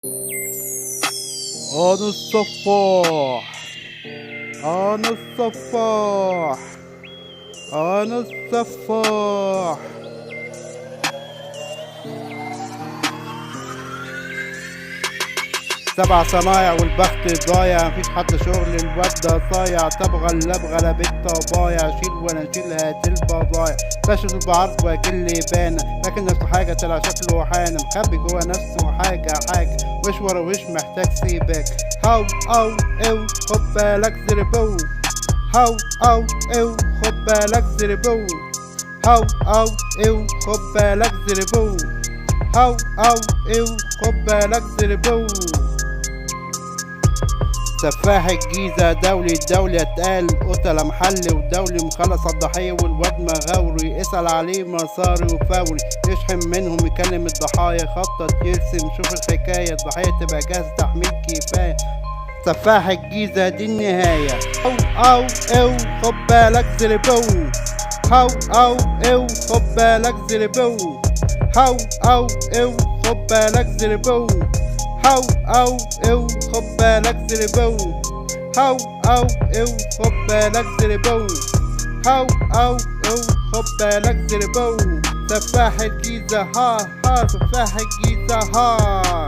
أنا السفاح. أنا السفاح. أنا السفاح. سبع صنايع والبخت ضايع، مفيش حتى شغل الواد ده صايع. تبغى اللي ابغى لبيت ضايع، شيل وانا اشيل هات البضايع. فاشل بعرض واكل بانه، لكن نفسه حاجه طلع شكله حانه. مخبي جوا نفسه حاجه وش ورا وش محتاج سيبك. هاو او او خد بالك زربو. هاو او او خد بالك زربو. هاو او او خد بالك زربو. هاو او او خد بالك زربو. سفاح الجيزة دولي اتقال قتلة محلي ودولي، مخلص الضحية والواد مغاوري. اسأل عليه مصاري وفوري، يشحن منهم يكلم الضحايا. خطط يرسم شوف الحكاية، الضحية تبقى جاهزة تحميل كفاية. سفاح الجيزة دي النهاية. او او خد بالك زربو. هاو او او خد بالك زربو. هاو او او خد بالك زربو. هاو او او خد بالك زربو. هاو او او خد بالك زربو. هاو او او خد بالك زربو. سفاح الجيزة ها ها، سفاح الجيزة ها.